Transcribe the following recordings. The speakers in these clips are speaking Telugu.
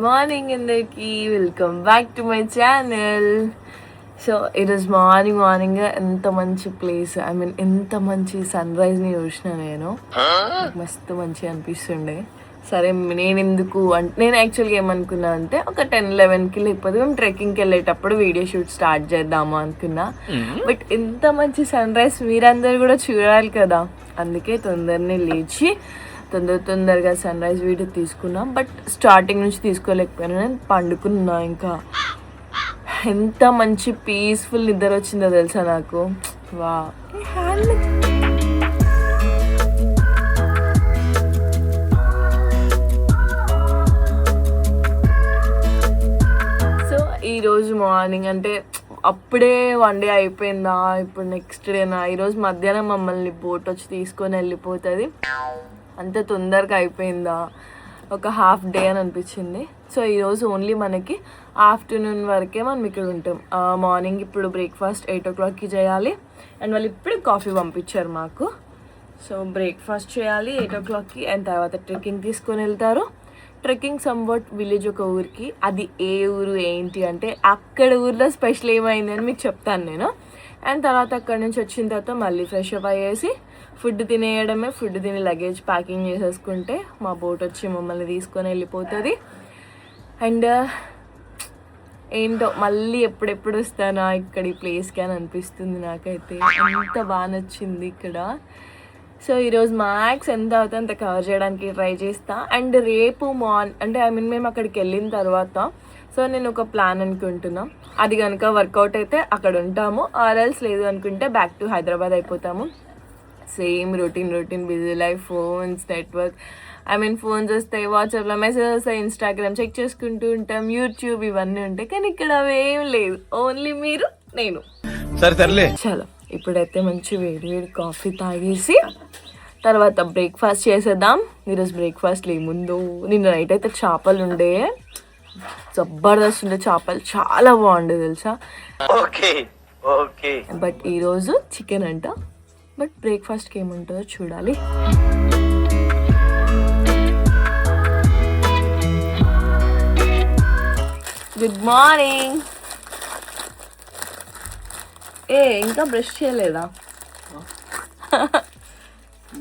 మార్నింగ్ అందరికి welcome back to my channel. So ఈరోజు మార్నింగ్ ఎంత మంచి ప్లేస్, ఐ మీన్ ఎంత మంచి సన్ రైజ్ని చూసిన నేను. మస్తు మంచిగా అనిపిస్తుండే. సరే నేను యాక్చువల్గా ఏమనుకున్నా అంటే ఒక 10-11కి లేకపోతే మేము ట్రెక్కింగ్కి వెళ్ళేటప్పుడు వీడియో షూట్ స్టార్ట్ చేద్దాము అనుకున్నా. బట్ ఎంత మంచి సన్ రైజ్ మీరందరూ కూడా చూడాలి కదా, అందుకే తొందరనే లేచి తొందరగా సన్ రైజ్ వీడియో తీసుకున్నా. బట్ స్టార్టింగ్ నుంచి తీసుకోలేకపోయినా, నేను పండుకున్నా. ఇంకా ఎంత మంచి పీస్ఫుల్ నిద్ర వచ్చిందో తెలుసా నాకు. వా సో ఈరోజు మార్నింగ్ అంటే అప్పుడే 1 డే అయిపోయిందా, ఇప్పుడు నెక్స్ట్ డేనా? ఈరోజు మధ్యాహ్నం మమ్మల్ని బోట్ వచ్చి తీసుకొని వెళ్ళిపోతుంది. అంత తొందరగా అయిపోయిందా, ఒక హాఫ్ డే అని అనిపించింది. సో ఈరోజు ఓన్లీ మనకి ఆఫ్టర్నూన్ వరకే మనం ఇక్కడ ఉంటాం. మార్నింగ్ ఇప్పుడు బ్రేక్ఫాస్ట్ 8 o'clockకి చేయాలి. అండ్ వాళ్ళు ఇప్పుడు కాఫీ పంపించారు మాకు. సో బ్రేక్ఫాస్ట్ చేయాలి 8 o'clockకి. అండ్ తర్వాత ట్రెక్కింగ్ తీసుకొని వెళ్తారు. ట్రెక్కింగ్ సమ్వాట్ విలేజ్ ఒక ఊరికి. అది ఏ ఊరు ఏంటి అంటే అక్కడ ఊర్లో స్పెషల్ ఏమైంది అని మీకు చెప్తాను నేను. అండ్ తర్వాత అక్కడి నుంచి వచ్చిన తర్వాత మళ్ళీ ఫ్రెష్ అప్ అయ్యేసి ఫుడ్ తినేయడమే. ఫుడ్ తిని లగేజ్ ప్యాకింగ్ చేసేసుకుంటే మా బోట్ వచ్చి మమ్మల్ని తీసుకొని వెళ్ళిపోతుంది. అండ్ ఏంటో మళ్ళీ ఎప్పుడెప్పుడు వస్తానా ఇక్కడ ఈ ప్లేస్కి అని అనిపిస్తుంది నాకైతే. ఎంత బాగా నచ్చింది ఇక్కడ. సో ఈరోజు మ్యాక్స్ ఎంత అవుతుందో అంత కవర్ చేయడానికి ట్రై చేస్తా. అండ్ రేపు అంటే మేము అక్కడికి వెళ్ళిన తర్వాత సో నేను ఒక ప్లాన్ అనుకుంటున్నా. అది కనుక వర్కౌట్ అయితే అక్కడ ఉంటాము, ఆర్ఎల్స్ లేదు అనుకుంటే బ్యాక్ టు హైదరాబాద్ అయిపోతాము. Same routine busy life, phones, network, phones వస్తాయి, వాట్సాప్లో మెసేజ్ వస్తాయి, ఇన్స్టాగ్రామ్ చెక్ చేసుకుంటూ ఉంటాం, యూట్యూబ్ ఇవన్నీ ఉంటాయి. కానీ ఇక్కడ అవేం లేదు, ఓన్లీ మీరు నేను. చలో ఇప్పుడైతే మంచి వేడి కాఫీ తాగేసి తర్వాత బ్రేక్ఫాస్ట్ చేసేద్దాం. ఈరోజు బ్రేక్ఫాస్ట్లో ఏముందో, నిన్న నైట్ అయితే చేపలు ఉండే, జబర్దస్త్ ఉండే చేపలు, చాలా బాగుండే తెలుసా. బట్ ఈరోజు చికెన్ అంట. బట్ బ్రేక్ఫాస్ట్కి ఏముంటుందో చూడాలి. Good morning. ఇంకా బ్రష్ చేయలేదా?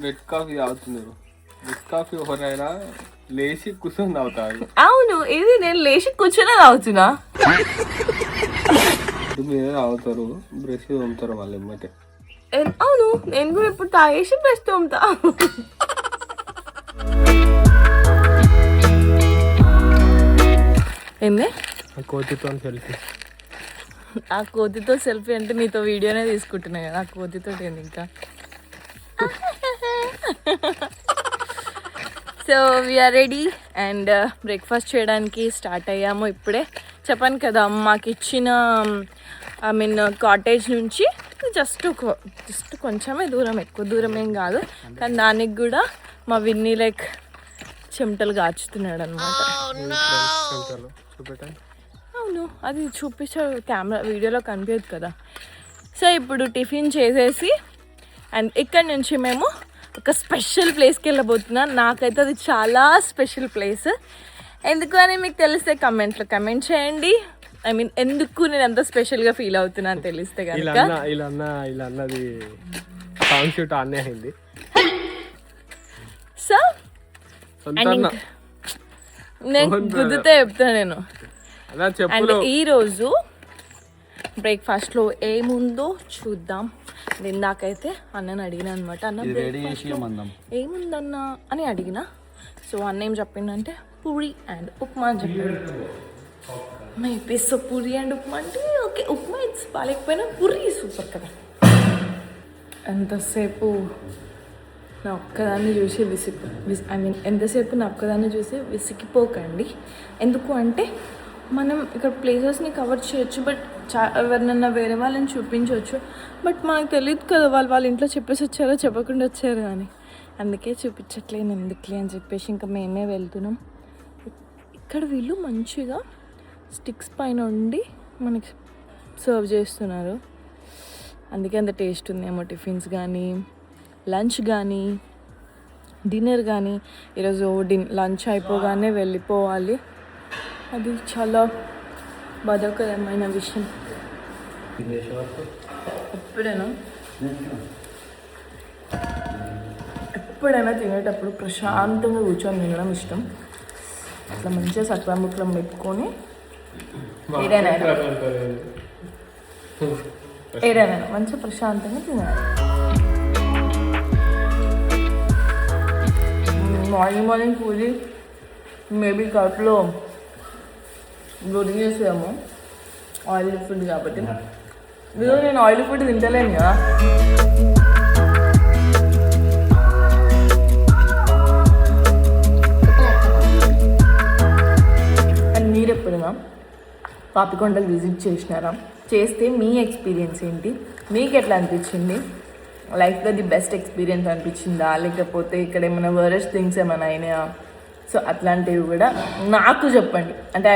బెడ్ కాఫీ తాగుతున్నారు. బెడ్ కాఫీ ఎవరైనా లేచి కూర్చొని తాగుతారు. అవును, ఇది నేను లేచి కూర్చొని తాగుతున్నా. మీద తాగుతారు, బ్రష్ తోముతారు వాళ్ళు ఏమంటే. అవును, నేను కూడా ఇప్పుడు తాగేసి బ్రష్ తోముతా. ఏంది కోతితో సెల్ఫీ? ఆ కోతితో సెల్ఫీ అంటే నీతో వీడియోనే తీసుకుంటున్నా కదా, ఆ కోతితో ఏంది ఇంకా. So we are ready and breakfast చేయడానికి స్టార్ట్ అయ్యాము. ఇప్పుడే చెప్పాను కదా, మాకు ఇచ్చిన కాటేజ్ నుంచి జస్ట్ కొంచెమే దూరం, ఎక్కువ దూరం ఏం కాదు. కానీ దానికి కూడా మా విన్నీ లైక్ చెమటలు కాచుతున్నాడు అనమాట. అవును, అది చూపించాడు కెమెరా, వీడియోలో కనిపించదు కదా. సో ఇప్పుడు టిఫిన్ చేసేసి అండ్ ఇక్కడ నుంచి మేము ఒక స్పెషల్ ప్లేస్కి వెళ్ళబోతున్నాం. నాకైతే అది చాలా స్పెషల్ ప్లేస్. ఎందుకు అని మీకు తెలిస్తే కమెంట్లో కమెంట్ చేయండి. ఎందుకు నేను అంత స్పెషల్గా ఫీల్ అవుతున్నా అని తెలిస్తే కనుక. సో నేను గుద్దుతే చెప్తాను నేను. అండ్ ఈరోజు బ్రేక్ఫాస్ట్లో ఏముందో చూద్దాం. ఇందాకైతే అన్నని అడిగిన అనమాట, అన్న ఏముందన్నా అని అడిగిన. సో అన్న ఏం చెప్పిందంటే పూరి అండ్ ఉప్మా అని చెప్పాడు. Maybe so puri and upma అంటే ఓకే, ఉప్మా ఇట్స్ బాగాలేకపోయినా పూరి సూపర్ కదా. ఎంతసేపు నా ఒక్కదాన్ని చూసి ఎంతసేపు నా ఒక్కదాన్ని చూసి విసిగిపోకండి. ఎందుకు అంటే మనం ఇక్కడ ప్లేసెస్ని కవర్ చేయొచ్చు, బట్ ఎవరినన్నా వేరే వాళ్ళని చూపించవచ్చు. బట్ మనకు తెలియదు కదా వాళ్ళ ఇంట్లో చెప్పేసి వచ్చారో చెప్పకుండా వచ్చారు అని. అందుకే చూపించట్లేను ఎందుకులే అని చెప్పేసి ఇంకా మేమే వెళ్తున్నాం. ఇక్కడ వీళ్ళు మంచిగా స్టిక్స్ పైన ఉండి మనకి సర్వ్ చేస్తున్నారు. అందుకే అంత టేస్ట్ ఉందేమో. టిఫిన్స్ కానీ, లంచ్ కానీ, డిన్నర్ కానీ. ఈరోజు లంచ్ అయిపోగానే వెళ్ళిపోవాలి. అది చాలా బాధాకరమైన విషయం. ఎప్పుడైనా తినేటప్పుడు ప్రశాంతంగా కూర్చొని తినడం ఇష్టం. అట్లా మంచిగా సత్వాముఖం పెట్టుకొని ఏదైనా మంచిగా ప్రశాంతంగా తినాలి. మార్నింగ్ పూరి మేబీ కడుపులో బ్లోటింగ్ చేసేదేమో, ఆయిల్ ఫుడ్ కాబట్టి. ఈరోజు నేను ఆయిల్ ఫుడ్ తింటలేను కదా. అండ్ మీరు ఎప్పుడైనా పాపికొండలు విజిట్ చేసినారా? చేస్తే మీ ఎక్స్పీరియన్స్ ఏంటి? మీకు ఎట్లా అనిపించింది? లైఫ్లో ది బెస్ట్ ఎక్స్పీరియన్స్ అనిపించిందా, లేకపోతే ఇక్కడ ఏమైనా వరస్ట్ థింగ్స్ ఏమైనా అయినాయా? సో అట్లాంటివి కూడా నాకు చెప్పండి. అంటే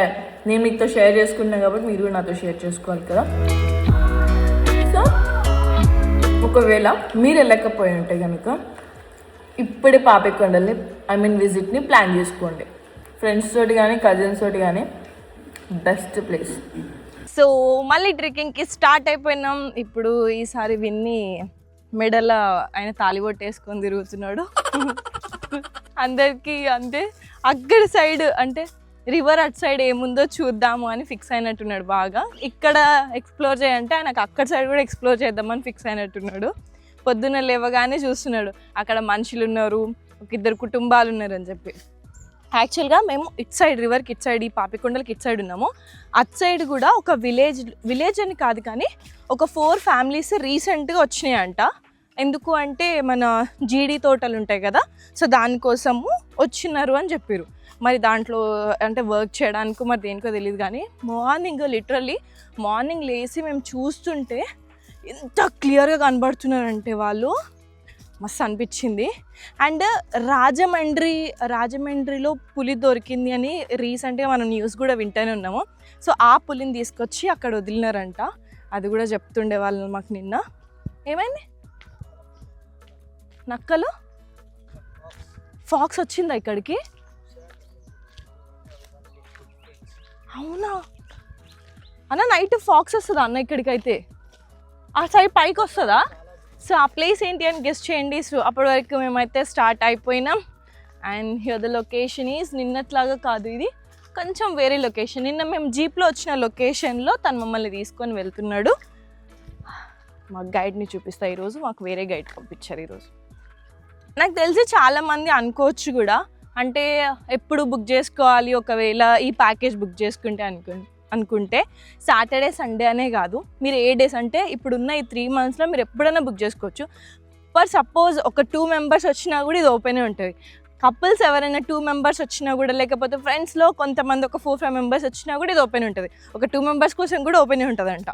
నేను మీతో షేర్ చేసుకున్నా కాబట్టి మీరు కూడా నాతో షేర్ చేసుకోవాలి కదా. సో ఒకవేళ మీరు వెళ్ళకపోయి ఉంటే కనుక ఇప్పుడే పాపికొండల్ని విజిట్ని ప్లాన్ చేసుకోండి. ఫ్రెండ్స్ తోటి కానీ కజిన్స్ తోటి కానీ బెస్ట్ ప్లేస్. సో మళ్ళీ ట్రెక్కింగ్కి స్టార్ట్ అయిపోయినాం. ఇప్పుడు ఈసారి విన్ని మెడల ఆయన తాలిబొట్టు వేసుకొని తిరుగుతున్నాడు. అందరికీ అంటే అక్కడ సైడ్ అంటే రివర్ అటు సైడ్ ఏముందో చూద్దాము అని ఫిక్స్ అయినట్టున్నాడు. బాగా ఇక్కడ ఎక్స్ప్లోర్ చేయంటే ఆయనకు అక్కడ సైడ్ కూడా ఎక్స్ప్లోర్ చేద్దామని ఫిక్స్ అయినట్టున్నాడు. పొద్దున్న లేవగానే చూస్తున్నాడు అక్కడ మనుషులు ఉన్నారు, ఒక 2 కుటుంబాలు ఉన్నారు అని చెప్పి. యాక్చువల్గా మేము ఇటు సైడ్ రివర్కి ఇటు సైడ్ ఈ పాపికొండలకి ఇటు సైడ్ ఉన్నాము. అటు సైడ్ కూడా ఒక విలేజ్ అని కాదు కానీ ఒక 4 ఫ్యామిలీస్ రీసెంట్గా వచ్చినాయి అంట. ఎందుకు అంటే మన జీడి తోటలు ఉంటాయి కదా, సో దానికోసము వచ్చినారు అని చెప్పారు. మరి దాంట్లో అంటే వర్క్ చేయడానికి మరి దేనికో తెలియదు కానీ లిటరల్లీ మార్నింగ్ లేచి మేము చూస్తుంటే ఎంత క్లియర్గా కనబడుతున్నారంటే వాళ్ళు, మస్తు అనిపించింది. అండ్ రాజమండ్రిలో పులి దొరికింది అని రీసెంట్గా మనం న్యూస్ కూడా వింటూనే ఉన్నాము. సో ఆ పులిని తీసుకొచ్చి అక్కడ వదిలినారంట. అది కూడా చెప్తుండే వాళ్ళు మాకు నిన్న. ఏమైంది? నక్కలు ఫాక్స్ వచ్చిందా ఇక్కడికి? అవునా అన్న, నైట్ ఫాక్స్ వస్తుందా అన్న ఇక్కడికైతే? ఆ సైడ్ పైకి వస్తుందా? సో ఆ ప్లేస్ ఏంటి అని గెస్ట్ చేయండి. సో అప్పటి వరకు మేమైతే స్టార్ట్ అయిపోయినాం. And here the location is నిన్నట్లాగా కాదు, ఇది కొంచెం వేరే లొకేషన్. నిన్న మేము జీప్లో వచ్చిన లొకేషన్లో తను మమ్మల్ని తీసుకొని వెళ్తున్నాడు. మాకు గైడ్ని చూపిస్తా. ఈరోజు మాకు వేరే గైడ్ పంపించారు ఈరోజు. నాకు తెలిసి చాలామంది అనుకోవచ్చు కూడా, అంటే ఎప్పుడు బుక్ చేసుకోవాలి ఒకవేళ ఈ ప్యాకేజ్ బుక్ చేసుకుంటే అనుకుంటే సాటర్డే సండే అనే కాదు, మీరు ఏ డేస్ అంటే ఇప్పుడున్న ఈ 3 monthsలో మీరు ఎప్పుడైనా బుక్ చేసుకోవచ్చు. ఫర్ సపోజ్ ఒక 2 members వచ్చినా కూడా ఇది ఓపెనే ఉంటుంది. కపుల్స్ ఎవరైనా 2 members వచ్చినా కూడా, లేకపోతే ఫ్రెండ్స్లో కొంతమంది ఒక 4-5 members వచ్చినా కూడా ఇది ఓపెన్ ఉంటుంది. ఒక 2 members కోసం కూడా ఓపెనే ఉంటుందంట.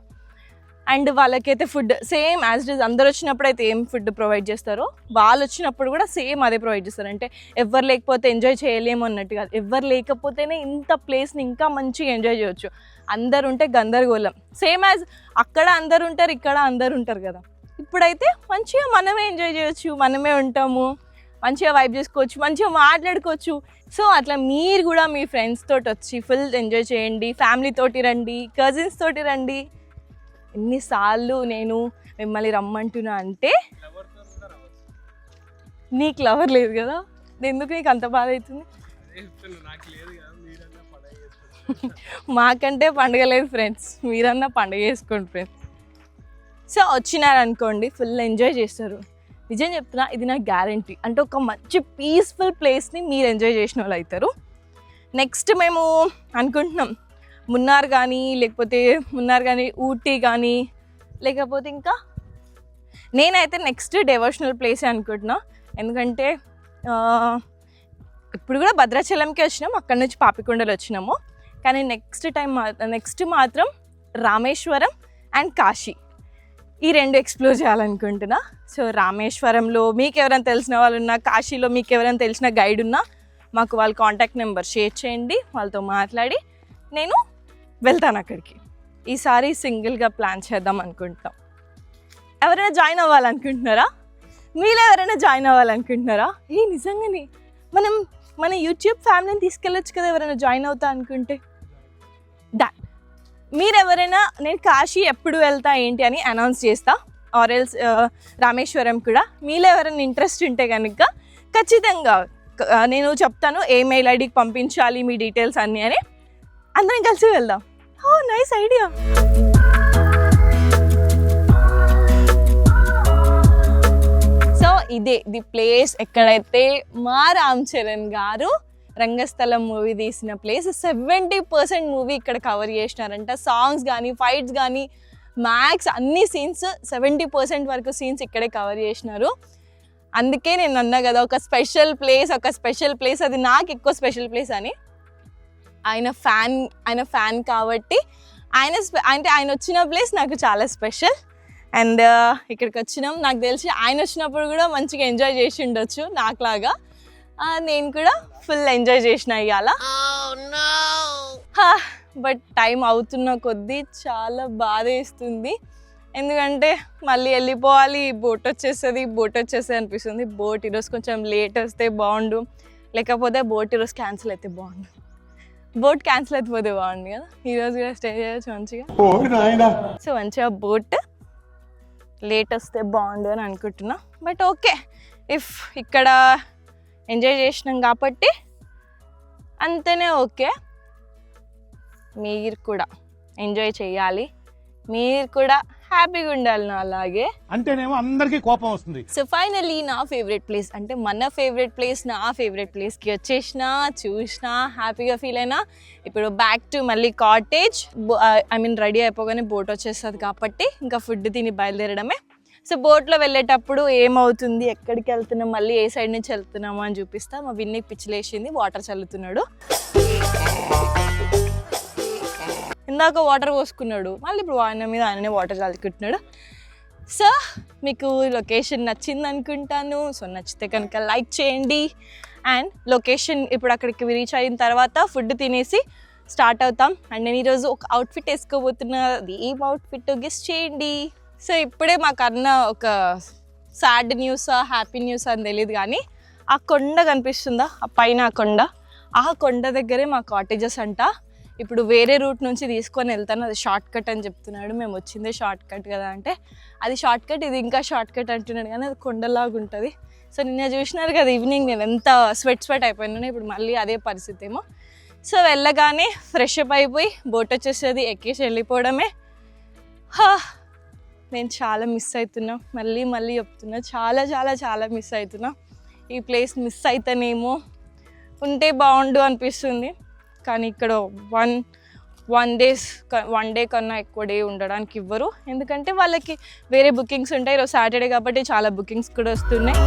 అండ్ వాళ్ళకైతే food same as it is అందరు వచ్చినప్పుడు అయితే ఏం ఫుడ్ ప్రొవైడ్ చేస్తారో వాళ్ళు వచ్చినప్పుడు కూడా సేమ్ అదే ప్రొవైడ్ చేస్తారు. అంటే ఎవరు లేకపోతే ఎంజాయ్ చేయలేము అన్నట్టు కాదు, ఎవరు లేకపోతేనే ఇంత ప్లేస్ని ఇంకా మంచిగా ఎంజాయ్ చేయొచ్చు. అందరు ఉంటే గందరగోళం. సేమ్ యాజ్ అక్కడ అందరు ఉంటారు, ఇక్కడ అందరు ఉంటారు కదా. ఇప్పుడైతే మంచిగా మనమే ఎంజాయ్ చేయొచ్చు, మనమే ఉంటాము, మంచిగా వైబ్ చేసుకోవచ్చు, మంచిగా మాట్లాడుకోవచ్చు. సో అట్లా మీరు కూడా మీ ఫ్రెండ్స్ తోటి వచ్చి ఫుల్ ఎంజాయ్ చేయండి. ఫ్యామిలీ తోటి రండి, కజిన్స్ తోటి రండి. ఎన్నిసార్లు నేను మిమ్మల్ని రమ్మంటున్నా అంటే, నీకు లవర్ లేదు కదా, ఎందుకు నీకు అంత బాధ అవుతుంది? మాకంటే పండుగ లేదు ఫ్రెండ్స్, మీరన్నా పండుగ చేసుకోండి ఫ్రెండ్స్. సో వచ్చినారనుకోండి ఫుల్ ఎంజాయ్ చేస్తారు. నిజం చెప్తున్నా, ఇది నాకు గ్యారంటీ. అంటే ఒక మంచి పీస్ఫుల్ ప్లేస్ని మీరు ఎంజాయ్ చేసిన వాళ్ళు అవుతారు. నెక్స్ట్ మేము అనుకుంటున్నాం మున్నార్ కానీ ఊటీ కానీ, లేకపోతే ఇంకా నేనైతే నెక్స్ట్ డెవోషనల్ ప్లేసే అనుకుంటున్నా. ఎందుకంటే ఇప్పుడు కూడా భద్రాచలంకి వచ్చినాం, అక్కడి నుంచి పాపికొండలు వచ్చినాము. కానీ నెక్స్ట్ మాత్రం రామేశ్వరం అండ్ కాశీ, ఈ 2 ఎక్స్ప్లోర్ చేయాలనుకుంటున్నా. సో రామేశ్వరంలో మీకు ఎవరైనా తెలిసిన వాళ్ళు ఉన్నా, కాశీలో మీకు ఎవరైనా తెలిసిన గైడ్ ఉన్నా మాకు వాళ్ళ కాంటాక్ట్ నెంబర్ షేర్ చేయండి. వాళ్ళతో మాట్లాడి నేను వెళ్తాను అక్కడికి. ఈసారి సింగిల్గా ప్లాన్ చేద్దాం అనుకుంటున్నాం. ఎవరైనా జాయిన్ అవ్వాలనుకుంటున్నారా? మీలో ఎవరైనా జాయిన్ అవ్వాలనుకుంటున్నారా? నిజంగానే మన యూట్యూబ్ ఫ్యామిలీని తీసుకెళ్ళొచ్చు కదా ఎవరైనా జాయిన్ అవుతా అనుకుంటే. మీరు ఎవరైనా నేను కాశీ ఎప్పుడు వెళ్తా ఏంటి అని అనౌన్స్ చేస్తా, ఆర్ఎల్స్ రామేశ్వరం కూడా. మీలో ఎవరైనా ఇంట్రెస్ట్ ఉంటే కనుక ఖచ్చితంగా నేను చెప్తాను ఏ మెయిల్ ఐడికి పంపించాలి మీ డీటెయిల్స్ అన్నీ అని. అందరం కలిసి వెళ్దాం. ఓ నైస్ ఐడియా. సో ఇదే ది ప్లేస్ ఎక్కడైతే మా రామ్ చరణ్ గారు రంగస్థలం మూవీ తీసిన ప్లేస్. 70% మూవీ ఇక్కడ కవర్ చేసినారంట. సాంగ్స్ కానీ ఫైట్స్ కానీ మ్యాక్స్ అన్ని సీన్స్ 70% వరకు సీన్స్ ఇక్కడే కవర్ చేసినారు. అందుకే నేను అన్నా కదా ఒక స్పెషల్ ప్లేస్, అది నాకు ఎక్కువ స్పెషల్ ప్లేస్ అని. ఆయన ఫ్యాన్ కాబట్టి ఆయన వచ్చిన ప్లేస్ నాకు చాలా స్పెషల్. అండ్ ఇక్కడికి వచ్చినాం, నాకు తెలిసి ఆయన వచ్చినప్పుడు కూడా మంచిగా ఎంజాయ్ చేసి ఉండొచ్చు నాకులాగా. నేను కూడా ఫుల్ ఎంజాయ్ చేసిన ఇవాళ. బట్ టైం అవుతున్న కొద్దీ చాలా బాధ వేస్తుంది, ఎందుకంటే మళ్ళీ వెళ్ళిపోవాలి, బోట్ వచ్చేస్తుంది అనిపిస్తుంది. బోట్ ఈరోజు కొంచెం లేట్ వస్తే బాగుండు, లేకపోతే బోట్ ఈరోజు క్యాన్సిల్ అయితే బాగుండు. బోట్ క్యాన్సిల్ అయిపోతే బాగుంది కదా, ఈరోజు కూడా స్టే చేయొచ్చు మంచిగా. సో మంచిగా బోట్ లేట్ వస్తే బాగుండు అని అనుకుంటున్నా. బట్ ఓకే, ఇఫ్ ఇక్కడ ఎంజాయ్ చేసినాం కాబట్టి అంతనే ఓకే. మీరు కూడా ఎంజాయ్ చేయాలి, మీరు కూడా హ్యాపీగా ఉండాలి నా అలాగే. అంటేనేమో అందరికీ కోపం వస్తుంది. సో ఫైనలీ నా ఫేవరెట్ ప్లేస్, అంటే మన ఫేవరెట్ ప్లేస్, నా ఫేవరెట్ ప్లేస్కి వచ్చేసిన, చూసిన, హ్యాపీగా ఫీల్ అయినా. ఇప్పుడు బ్యాక్ టు మళ్ళీ కాటేజ్. రెడీ అయిపోగానే బోట్ వచ్చేస్తుంది కాబట్టి ఇంకా ఫుడ్ తిని బయలుదేరడమే. సో బోట్లో వెళ్ళేటప్పుడు ఏమవుతుంది, ఎక్కడికి వెళ్తున్నాం, మళ్ళీ ఏ సైడ్ నుంచి వెళ్తున్నాము అని చూపిస్తా. మా విన్నీకి పిచ్చిలేసింది, వాటర్ చల్లుతున్నాడు. ఇందాక వాటర్ పోసుకున్నాడు, మళ్ళీ ఇప్పుడు ఆయన మీద ఆయననే వాటర్ చల్లుకుంటున్నాడు. సో మీకు లొకేషన్ నచ్చింది అనుకుంటాను. సో నచ్చితే కనుక లైక్ చేయండి. అండ్ లొకేషన్ ఇప్పుడు అక్కడికి రీచ్ అయిన తర్వాత ఫుడ్ తినేసి స్టార్ట్ అవుతాం. అండ్ నేను ఈరోజు ఒక అవుట్ఫిట్ వేసుకోబోతున్నా. అది ఏం అవుట్ఫిట్ గెస్ చేయండి. సో ఇప్పుడే మాకు అన్న ఒక సాడ్ న్యూస్ హ్యాపీ న్యూస్ అని తెలియదు, కానీ ఆ కొండ కనిపిస్తుందా, ఆ పైన ఆ కొండ దగ్గరే మా కాటేజెస్ అంట. ఇప్పుడు వేరే రూట్ నుంచి తీసుకొని వెళ్తాను, అది షార్ట్ కట్ అని చెప్తున్నాడు. మేము వచ్చిందే షార్ట్ కట్ కదా అంటే, అది షార్ట్ కట్, ఇది ఇంకా షార్ట్ కట్ అంటున్నాడు, కానీ అది కొండలాగా ఉంటుంది. సో నిన్న చూసినారు కదా ఈవినింగ్ నేను ఎంత స్వెట్ అయిపోయినాను, ఇప్పుడు మళ్ళీ అదే పరిస్థితి ఏమో. సో వెళ్ళగానే ఫ్రెష్ అప్ అయిపోయి బోట్ వచ్చేసేది, ఎక్కేసి వెళ్ళిపోవడమే. నేను చాలా మిస్ అవుతున్నా, మళ్ళీ చెప్తున్నా, చాలా చాలా చాలా మిస్ అవుతున్నా. ఈ ప్లేస్ మిస్ అయితేనేమో ఉంటే బాగుండు అనిపిస్తుంది, కానీ ఇక్కడ వన్ డే కన్నా ఎక్కువ డే ఉండడానికి ఇవ్వరు, ఎందుకంటే వాళ్ళకి వేరే బుకింగ్స్ ఉంటాయి. ఈరోజు సాటర్డే కాబట్టి చాలా బుకింగ్స్ కూడా వస్తున్నాయి.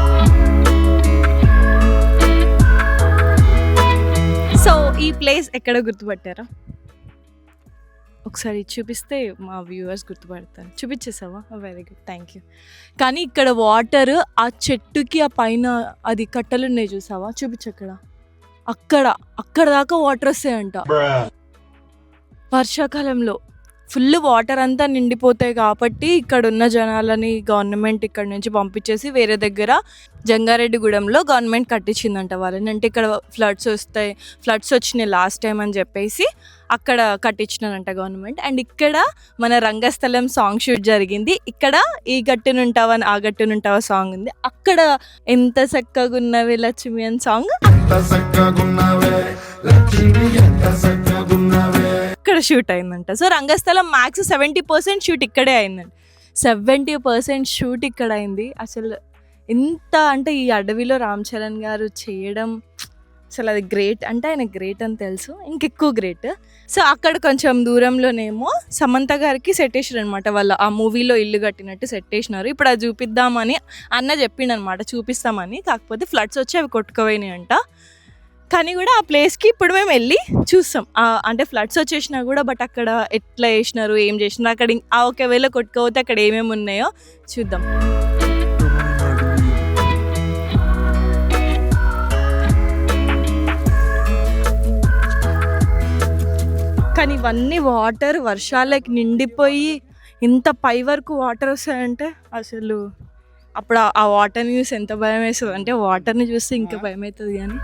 సో ఈ ప్లేస్ ఎక్కడ గుర్తుపట్టారా? ఒకసారి చూపిస్తే మా వ్యూవర్స్ గుర్తుపడతారు. చూపించేసావా? Very good, thank you. కానీ ఇక్కడ వాటర్ ఆ చెట్టుకి ఆ పైన అది కట్టలు ఉన్నాయి చూసావా, చూపించక్కడ, అక్కడ దాకా వాటర్ వస్తాయంట. వర్షాకాలంలో ఫుల్ వాటర్ అంతా నిండిపోతాయి కాబట్టి ఇక్కడ ఉన్న జనాలని గవర్నమెంట్ ఇక్కడ నుంచి పంపించేసి వేరే దగ్గర జంగారెడ్డిగూడెంలో గవర్నమెంట్ కట్టించిందంట వాళ్ళని. అంటే ఇక్కడ ఫ్లడ్స్ వచ్చినాయి లాస్ట్ టైం అని చెప్పేసి అక్కడ కట్టించినారంట గవర్నమెంట్. అండ్ ఇక్కడ మన రంగస్థలం సాంగ్ షూట్ జరిగింది. ఇక్కడ ఈ గట్టునుంటావా ఆ గట్టునుంటావా సాంగ్ ఉంది. అక్కడ ఎంత చక్కగా ఉన్నవే లక్ష్మి అని సాంగ్ ఇక్కడ షూట్ అయిందంట. సో రంగస్థలం మ్యాక్స్ 70% షూట్ ఇక్కడే అయిందండి. 70% షూట్ ఇక్కడ అయింది. అసలు ఎంత అంటే ఈ అడవిలో రామ్ చరణ్ గారు చేయడం అసలు అది గ్రేట్, అంటే ఆయన గ్రేట్ అని తెలుసు, ఇంకెక్కువ గ్రేట్. సో అక్కడ కొంచెం దూరంలోనేమో సమంత గారికి సెట్ వేసారు అనమాట, వాళ్ళు ఆ మూవీలో ఇల్లు కట్టినట్టు సెట్ వేసినారు. ఇప్పుడు అది చూపిద్దామని అన్న చెప్పిండనమాట, చూపిస్తామని. కాకపోతే ఫ్లడ్స్ వచ్చి అవి కొట్టుకుపోయినాయి అంట. కానీ కూడా ఆ ప్లేస్కి ఇప్పుడు మేము వెళ్ళి చూస్తాం. అంటే ఫ్లడ్స్ వచ్చేసినా కూడా బట్ అక్కడ ఎట్లా వేసినారు, ఏం చేసినారు, అక్కడ ఒకవేళ కొట్టుకోపోతే అక్కడ ఏమేమి ఉన్నాయో చూద్దాం. కానీ ఇవన్నీ వాటర్ వర్షాలకి నిండిపోయి ఇంత పై వరకు వాటర్ వస్తాయంటే అసలు అప్పుడు ఆ వాటర్ని చూసి ఎంత భయం వేస్తుంది అంటే, వాటర్ని చూస్తే ఇంకా భయం అవుతుంది. కానీ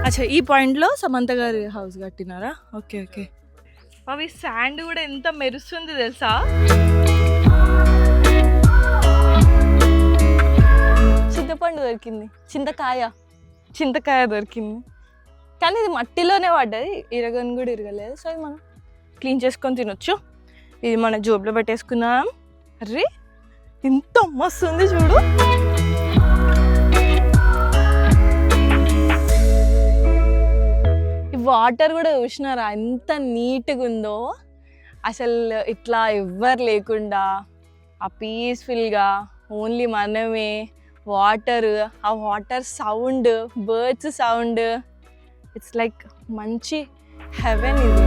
అచ్చా ఈ పాయింట్లో సమంత గారి హౌస్ కట్టినారా? Okay okay. అవి శాండ్ కూడా ఎంత మెరుస్తుంది తెలుసా? చింతపండు దొరికింది, చింతకాయ దొరికింది, కానీ ఇది మట్టిలోనే పడ్డది, ఇరగని కూడా ఇరగలేదు. సో ఇది మనం క్లీన్ చేసుకొని తినొచ్చు. ఇది మన జోబులో పెట్టేసుకున్నాం. అర్రే ఎంత మస్తు ఉంది చూడు. ఈ వాటర్ కూడా చూసినారా ఎంత నీట్గా ఉందో. అసలు ఇట్లా ఎవ్వరు లేకుండా ఆ పీస్ఫుల్గా ఓన్లీ మనమే, వాటర్, ఆ water sound, birds sound, it's like మంచి హెవెన్ ఇది.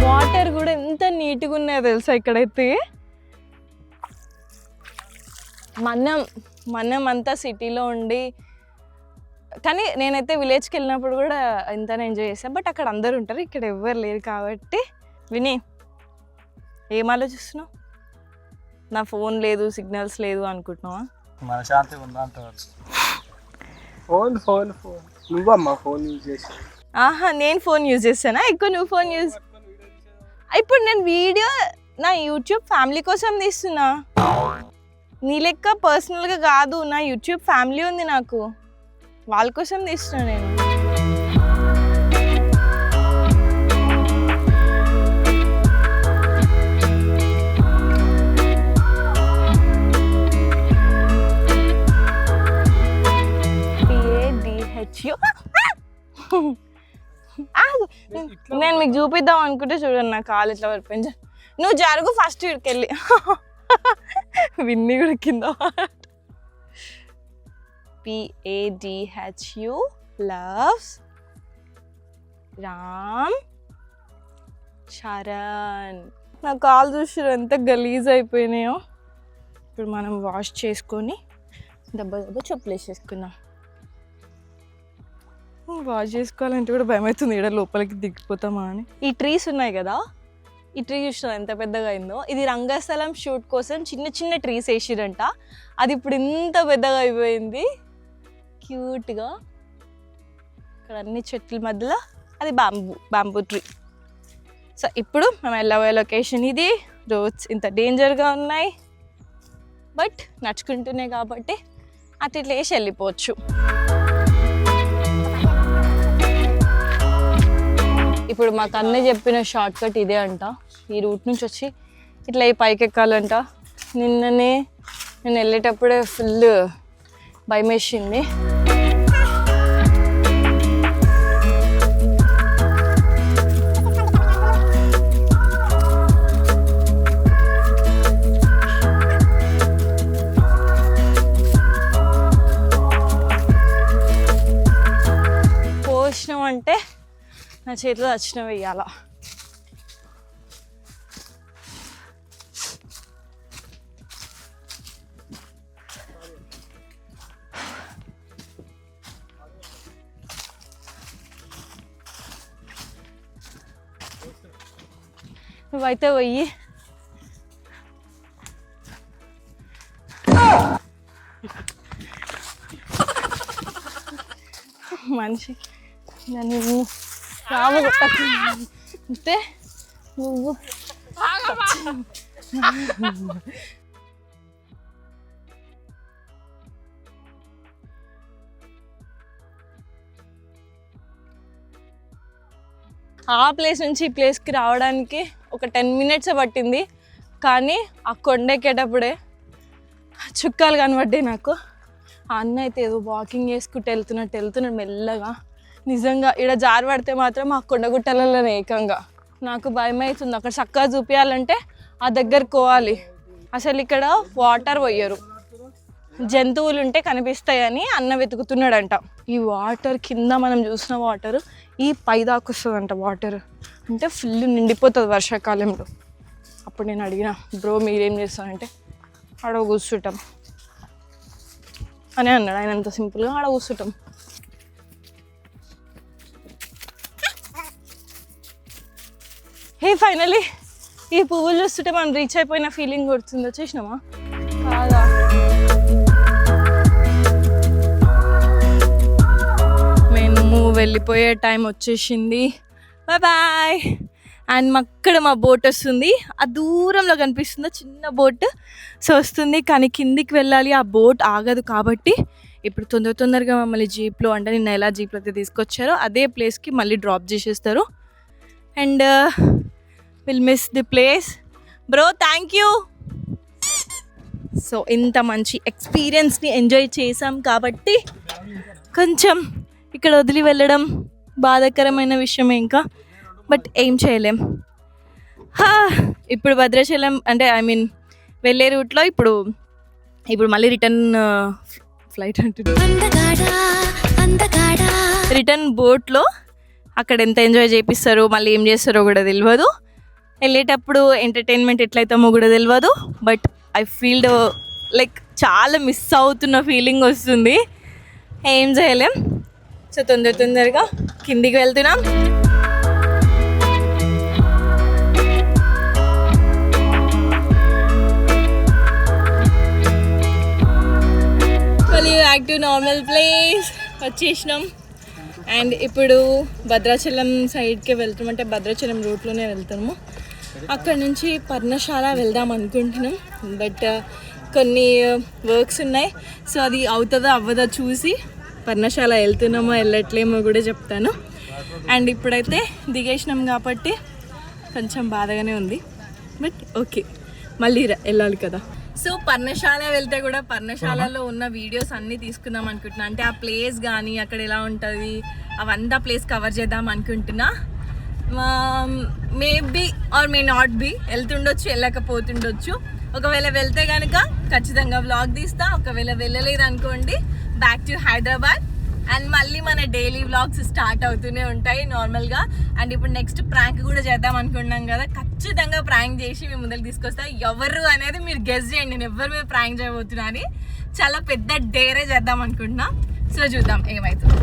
వాటర్ కూడా ఎంత నీట్గా ఉన్నాయో తెలుసా ఇక్కడైతే. మనం అంతా సిటీలో ఉండి, కానీ నేనైతే విలేజ్కి వెళ్ళినప్పుడు కూడా ఎంతనే ఎంజాయ్ చేశాను. బట్ అక్కడ అందరు ఉంటారు, ఇక్కడ ఎవ్వరు లేరు కాబట్టి. విని ఏం ఆలోచిస్తున్నావు? నా ఫోన్ లేదు, సిగ్నల్స్ లేదు అనుకుంటున్నావా? మనశాంతిగా ఉందా అంటారు. ఫోన్ ఫోన్ ఫోన్ నువ్వమ్మా ఫోన్ యూజ్ చేసి. ఆహా, నేను ఫోన్ యూజ్ చేస్తానా ఎక్కువ? నువ్వు ఫోన్ యూజ్. ఇప్పుడు నేను వీడియో నా యూట్యూబ్ ఫ్యామిలీ కోసం తీస్తున్నా, నీ లెక్క పర్సనల్గా కాదు. నా యూట్యూబ్ ఫ్యామిలీ ఉంది నాకు, వాళ్ళ కోసం తీస్తున్నా నేను. నేను మీకు చూపిద్దాం అనుకుంటే చూడండి, నా కాలు ఇట్లా పడిపోయింది. నువ్వు జరుగు ఫస్ట్ ఇక్కడికి వెళ్ళి. విన్ని కూడా కింద. PADHU loves Ram Charan. నా కాలు చూసి ఎంత గలీజ్ అయిపోయినాయో. ఇప్పుడు మనం వాష్ చేసుకొని దెబ్బ చెప్పులు వేసేసుకుందాం. వాష్ చేసుకోవాలంటే కూడా భయం అవుతుంది, ఇక్కడ లోపలికి దిగిపోతామా అని. ఈ ట్రీస్ ఉన్నాయి కదా, ఈ ట్రీ చూసినా ఎంత పెద్దగా అయిందో. ఇది రంగస్థలం షూట్ కోసం చిన్న చిన్న ట్రీస్ వేసిరంట, అది ఇప్పుడు ఇంత పెద్దగా అయిపోయింది క్యూట్గా. ఇక్కడ అన్ని చెట్ల మధ్యలో అది బ్యాంబూ ట్రీ. సో ఇప్పుడు మేము వెళ్ళబోయే లొకేషన్ ఇది. రోడ్స్ ఇంత డేంజర్గా ఉన్నాయి, బట్ నడుచుకుంటున్నాయి కాబట్టి అటు ఇట్లా వేసి వెళ్ళిపోవచ్చు. ఇప్పుడు మాకు అన్నయ్య చెప్పిన షార్ట్ కట్ ఇదే అంట. ఈ రూట్ నుంచి వచ్చి ఇట్లా ఈ పైకి ఎక్కాలంట. నిన్ననే నేను వెళ్ళేటప్పుడే ఫుల్ భయం వేసింది. పోషణం అంటే నా చేతిలో వచ్చిన వెయ్యాల. నువ్వైతే పోయి మనిషి నన్ను రాము అంటే నువ్వు ఆ ప్లేస్ నుంచి ఈ ప్లేస్కి రావడానికి ఒక 10 minutes పట్టింది. కానీ ఆ కొండెక్కేటప్పుడే చుక్కాలు కనబడ్డాయి నాకు. ఆ అన్న అయితే ఏదో వాకింగ్ చేసుకుంటూ వెళ్తున్నాడు మెల్లగా. నిజంగా ఇక్కడ జారి పడితే మాత్రం ఆ కొండగుట్టలలోనే ఏకంగా నాకు భయం అవుతుంది. అక్కడ చక్కగా చూపించాలంటే ఆ దగ్గరికి పోవాలి. అసలు ఇక్కడ వాటర్ పోయరు, జంతువులు ఉంటే కనిపిస్తాయని అన్న వెతుకుతున్నాడంట. ఈ వాటర్ కింద మనం చూసిన వాటర్ ఈ పైదాకా వస్తుందంట. వాటర్ అంటే ఫుల్ నిండిపోతుంది వర్షాకాలంలో. అప్పుడు నేను అడిగిన, బ్రో మీరేం చేస్తారంటే ఆడ కూర్చుంటాం అని అన్నాడు. ఆయన అంత సింపుల్గా ఆడ కూర్చుంటాం. హే ఫైనలీ ఈ పువ్వులు చూస్తుంటే మనం రీచ్ అయిపోయిన ఫీలింగ్ కొడుతుంది. వచ్చేసినామా? వెళ్ళిపోయే టైం వచ్చేసింది. బాయ్. అండ్ అక్కడ మా బోట్ వస్తుంది, ఆ దూరంలో కనిపిస్తుంది చిన్న బోట్. సో వస్తుంది, కానీ కిందికి వెళ్ళాలి, ఆ బోట్ ఆగదు. కాబట్టి ఇప్పుడు తొందరగా మమ్మల్ని జీప్లో, అంటే నిన్న ఎలా జీప్లో అయితే తీసుకొచ్చారో అదే ప్లేస్కి మళ్ళీ డ్రాప్ చేసేస్తారు. And will miss the place bro. Thank you. So ఇంత మంచి ఎక్స్పీరియన్స్ని ఎంజాయ్ చేసాం కాబట్టి కొంచెం ఇక్కడ వదిలి వెళ్ళడం బాధాకరమైన విషయమే ఇంకా, బట్ ఏం చేయలేం. ఇప్పుడు భద్రాచలం అంటే వెళ్ళే రూట్లో ఇప్పుడు మళ్ళీ రిటర్న్ ఫ్లైట్ రిటర్న్ బోట్లో అక్కడ ఎంత ఎంజాయ్ చేపిస్తారో మళ్ళీ ఏం చేస్తారో కూడా తెలియదు. వెళ్ళేటప్పుడు ఎంటర్టైన్మెంట్ ఎట్లయితామో కూడా తెలియదు. బట్ ఐ ఫీల్ లైక్ చాలా మిస్ అవుతున్న ఫీలింగ్ వస్తుంది. ఏం చేయలేం. సో తొందరగా కిందికి వెళ్తున్నాం. మళ్ళీ బ్యాక్ టు నార్మల్ ప్లేస్ వచ్చేసినాం. అండ్ ఇప్పుడు భద్రాచలం సైడ్కి వెళ్తాం, అంటే భద్రాచలం రూట్లోనే వెళ్తాము. అక్కడ నుంచి పర్ణశాల వెళ్దాం అనుకుంటున్నాం, బట్ కొన్ని వర్క్స్ ఉన్నాయి. సో అది అవుతుందో అవ్వదో చూసి పర్ణశాల వెళ్తున్నామో వెళ్ళట్లేమో కూడా చెప్తాను. అండ్ ఇప్పుడైతే దిగేసినాం కాబట్టి కొంచెం బాధగానే ఉంది, బట్ ఓకే, మళ్ళీ వెళ్ళాలి కదా. సో పర్ణశాల వెళ్తే కూడా పర్ణశాలలో ఉన్న వీడియోస్ అన్నీ తీసుకుందాం అనుకుంటున్నా. అంటే ఆ ప్లేస్ కానీ అక్కడ ఎలా ఉంటుంది అవంతా ప్లేస్ కవర్ చేద్దాం అనుకుంటున్నా. Maybe or may not be, వెళ్తుండొచ్చు వెళ్ళకపోతుండొచ్చు. ఒకవేళ వెళ్తే కనుక ఖచ్చితంగా వ్లాగ్ తీస్తా. ఒకవేళ వెళ్ళలేదు అనుకోండి, బ్యాక్ టు హైదరాబాద్. అండ్ మళ్ళీ మన డైలీ వ్లాగ్స్ స్టార్ట్ అవుతూనే ఉంటాయి నార్మల్గా. అండ్ ఇప్పుడు నెక్స్ట్ ప్రాంక్ కూడా చేద్దాం అనుకున్నాం కదా, ఖచ్చితంగా ప్రాంక్ చేసి మీ ముందరికి తీసుకొస్తా. ఎవరు అనేది మీరు గెస్ చేయండి, నేను ఎవరు మీద ప్రాంక్ చేయబోతున్నా అని. చాలా పెద్ద డేరే చేద్దాం అనుకుంటున్నా. సో చూద్దాం ఏమవుతుందో.